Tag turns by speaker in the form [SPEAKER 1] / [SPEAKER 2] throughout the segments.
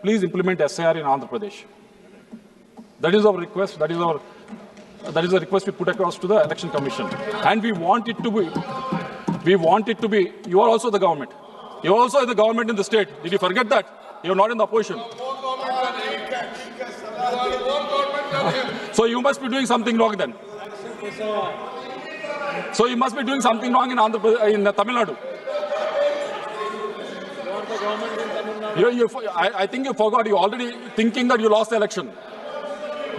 [SPEAKER 1] please implement SIR in Andhra Pradesh. That is our request. That is the request we put across to the Election Commission. And we want it to be, you are also the government. You are also the government in the state. Did you forget that? You are not in the opposition. So you must be doing something wrong then. So you must be doing something wrong in Tamil Nadu. I think you forgot. You're already thinking that you lost the election.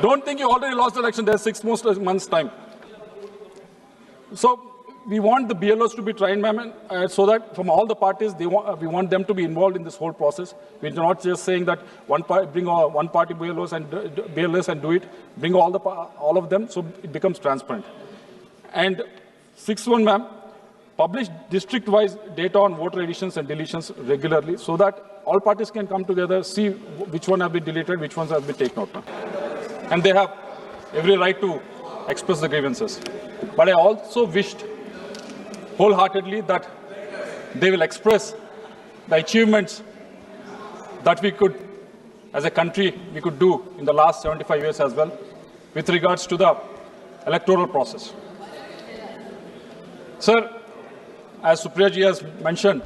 [SPEAKER 1] Don't think you already lost the election. There's 6 months time. So we want the BLOs to be trained, so that from all the parties, we want them to be involved in this whole process. We're not just saying that bring one party BLOs and do it. Bring all of them, so it becomes transparent. And 6th one, ma'am, publish district-wise data on voter additions and deletions regularly, so that all parties can come together, see which one have been deleted, which ones have been taken out. And they have every right to express the grievances. But I also wished wholeheartedly that they will express the achievements that we could, as a country, we could do in the last 75 years as well, with regards to the electoral process. Sir, as Supriya ji has mentioned,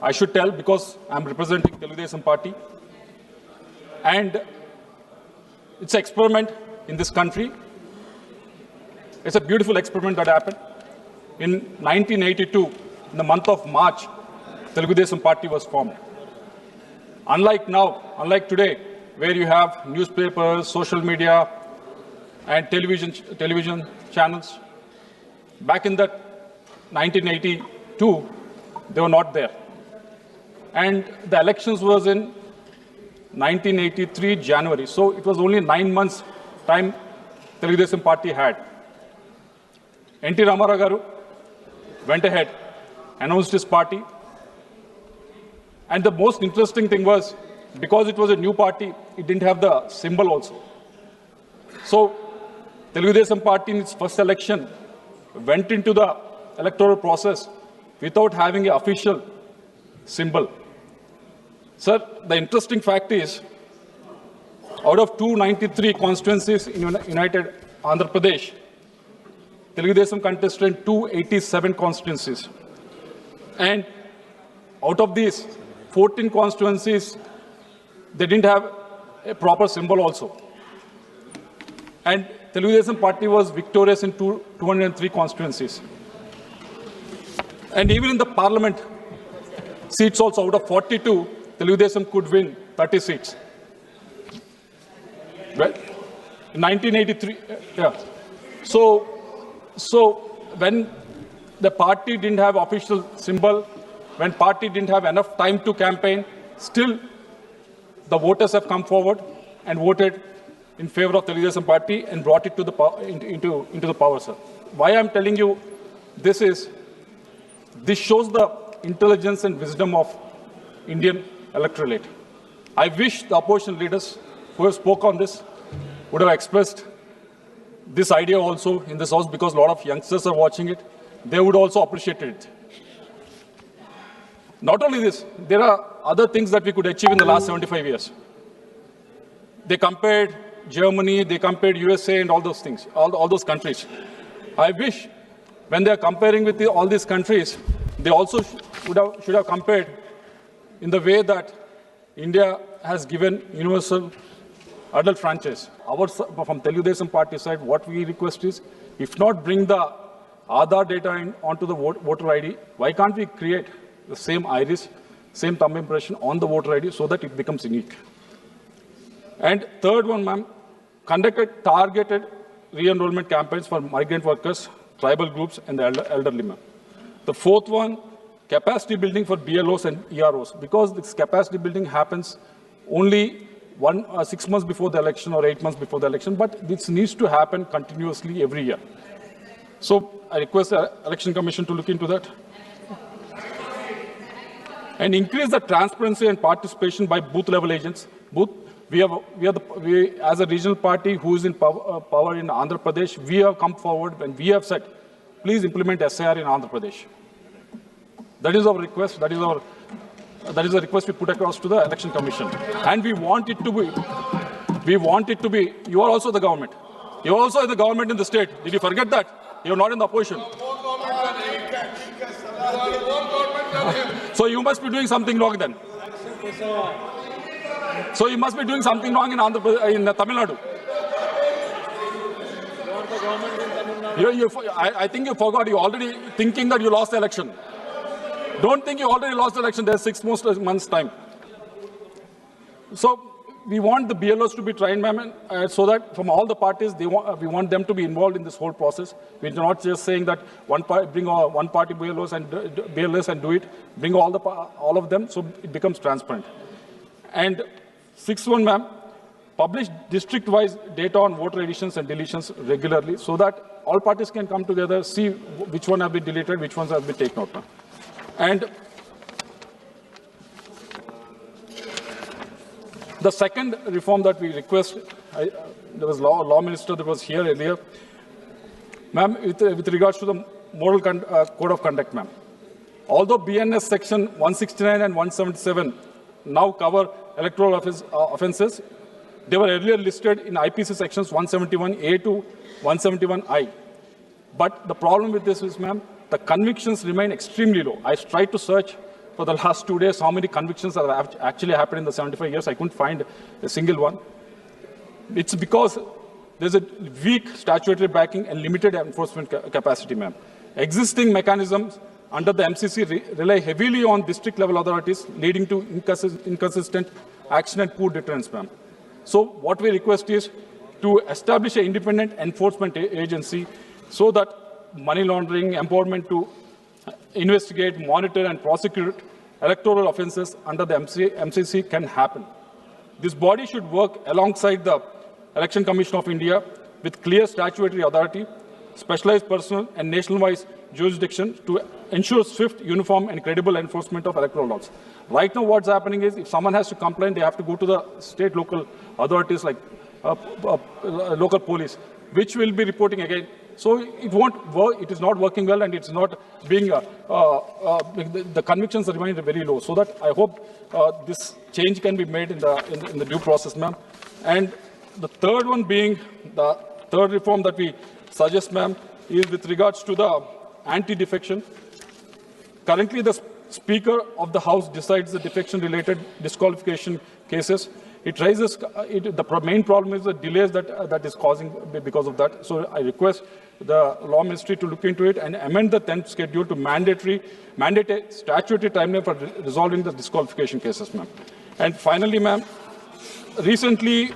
[SPEAKER 1] I should tell because I'm representing Telugu Desam Party, and it's an experiment in this country. It's a beautiful experiment that happened. In 1982, in the month of March, Telugu Desam Party was formed. Unlike now, unlike today, where you have newspapers, social media, and television channels, back in that 1982, they were not there. And the elections was in 1983 January. So it was only 9 months time Telugu Desam Party had. N.T. Ramarao garu went ahead, announced his party. And the most interesting thing was, because it was a new party, it didn't have the symbol also. So Telugu Desam Party in its first election went into the electoral process without having an official symbol. Sir, the interesting fact is, out of 293 constituencies in United Andhra Pradesh, Telugu Desam contested 287 constituencies. And out of these 14 constituencies, they didn't have a proper symbol also. And Telugu Desam Party was victorious in 203 constituencies. And even in the parliament seats also, out of 42, Telugu Desam could win 30 seats. Well, in 1983, yeah. So when the party didn't have official symbol, when party didn't have enough time to campaign, still the voters have come forward and voted in favor of Telugu Desam Party and brought it to the into the power, sir. Why I'm telling you this is, this shows the intelligence and wisdom of Indian electorate. I wish the opposition leaders who have spoke on this would have expressed this idea also in this house, because a lot of youngsters are watching it. They would also appreciate it. Not only this, there are other things that we could achieve in the last 75 years. They compared Germany, they compared USA and all those things, all those countries. I wish when they are comparing with all these countries, they also should have compared in the way that India has given universal adult franchise. From Telugu Desam Party side, what we request is, if not bring the Aadhaar data onto the voter ID, why can't we create the same iris, same thumb impression on the voter ID so that it becomes unique? And third one, ma'am, conducted targeted re-enrollment campaigns for migrant workers, tribal groups, and the elderly, ma'am. The fourth one, capacity building for BLOs and EROs, because this capacity building happens only 6 months before the election or 8 months before the election, but this needs to happen continuously every year. So I request the Election Commission to look into that. And increase the transparency and participation by booth-level agents. We as a regional party who is in power in Andhra Pradesh, we have come forward and we have said, please implement SIR in Andhra Pradesh. That is our request. That is our That is a request we put across to the Election Commission. And we want it to be, you are also the government. You are also in the government in the state. Did you forget that? You are not in the opposition. So you must be doing something wrong then. So you must be doing something wrong in Tamil Nadu. I think you forgot. You're already thinking that you lost the election. Don't think you already lost the election. There's 6 months time. So we want the BLOs to be trained, ma'am, so that from all the parties, we want them to be involved in this whole process. We're not just saying that bring one party BLOs and do it. Bring all of them so it becomes transparent. And 6th one, ma'am, publish district-wise data on voter additions and deletions regularly so that all parties can come together, see which one have been deleted, which ones have been taken out, ma'am. And the second reform that we request, there was law minister that was here earlier, ma'am, with regards to the moral code of conduct, ma'am. Although BNS section 169 and 177 now cover electoral offences, they were earlier listed in IPC sections 171A to 171I. But the problem with this is, ma'am, the convictions remain extremely low. I tried to search for the last 2 days how many convictions have actually happened in the 75 years. I couldn't find a single one. It's because there's a weak statutory backing and limited enforcement capacity, ma'am. Existing mechanisms under the MCC rely heavily on district level authorities, leading to inconsistent action and poor deterrence, ma'am. So what we request is to establish an independent enforcement agency so that money laundering, empowerment to investigate, monitor and prosecute electoral offences under the MCC can happen. This body should work alongside the Election Commission of India with clear statutory authority, specialized personnel and nationwide jurisdiction to ensure swift, uniform and credible enforcement of electoral laws. Right now what's happening is if someone has to complain, they have to go to the state local authorities like local police, which will be reporting again. So it won't work, it is not working well and it's not being, the convictions remain very low. So that I hope this change can be made in the due process, ma'am. And the third one being, the third reform that we suggest, ma'am, is with regards to the anti-defection. Currently, the Speaker of the House decides the defection-related disqualification cases. It raises, the main problem is the delays that is causing because of that. So I request the Law Ministry to look into it and amend the 10th schedule to mandate a statutory timeline for resolving the disqualification cases, ma'am. And finally, ma'am, recently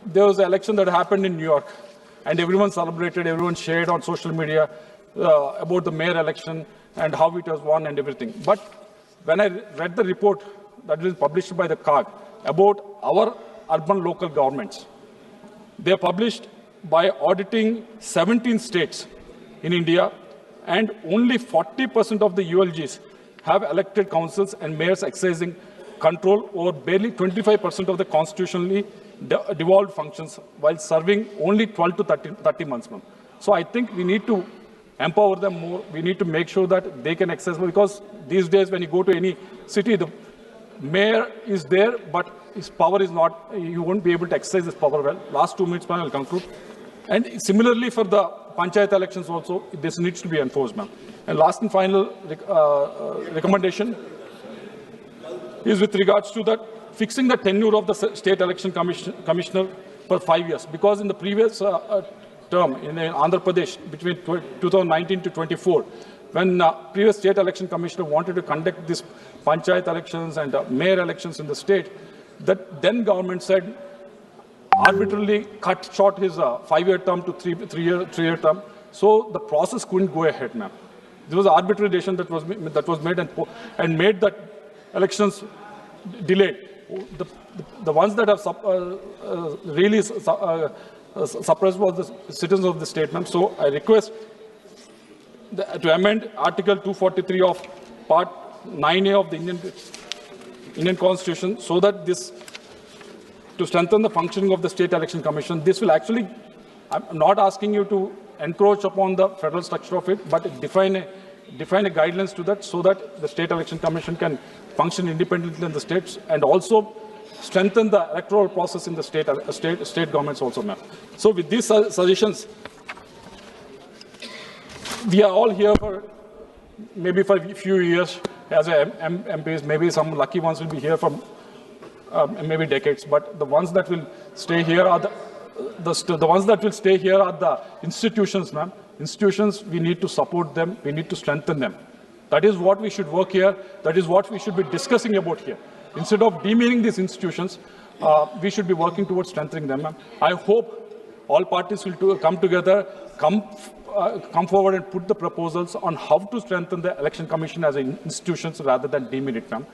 [SPEAKER 1] there was an election that happened in New York, and everyone celebrated, everyone shared on social media about the mayor election and how it was won and everything. But when I read the report that was published by the CAG about our urban local governments, they are published by auditing 17 states in India, and only 40% of the ULGs have elected councils and mayors exercising control over barely 25% of the constitutionally devolved functions, while serving only 12 to 30 months. So I think we need to empower them more. We need to make sure that they can access, because these days when you go to any city, the mayor is there, but his power is not, you won't be able to exercise his power well. Last 2 minutes, ma'am, I'll conclude. And similarly for the panchayat elections also, this needs to be enforced, ma'am. And last and final recommendation is with regards to that fixing the tenure of the state election commissioner for 5 years. Because in the previous term in Andhra Pradesh, between 2019 to 24, when previous state election commissioner wanted to conduct these panchayat elections and mayor elections in the state, that then government said arbitrarily cut short his 5-year term to three-year term. So the process couldn't go ahead, ma'am. There was an arbitrary decision that was made and made that elections delayed. The ones that have really suppressed was the citizens of the state, ma'am. So I request to amend Article 243 of Part 9A of the Indian Constitution so that this, to strengthen the functioning of the State Election Commission, this will actually, I'm not asking you to encroach upon the federal structure of it, but define a guidelines to that so that the State Election Commission can function independently in the states and also strengthen the electoral process in the state governments also, ma'am. So with these suggestions, we are all here for maybe for a few years as MPs. Maybe some lucky ones will be here for maybe decades. But the ones that will stay here are the ones that will stay here are the institutions, ma'am. Institutions, we need to support them. We need to strengthen them. That is what we should work here. That is what we should be discussing about here. Instead of demeaning these institutions, we should be working towards strengthening them, ma'am. I hope all parties will come together, come forward and put the proposals on how to strengthen the Election Commission as an institution rather than demean it, ma'am.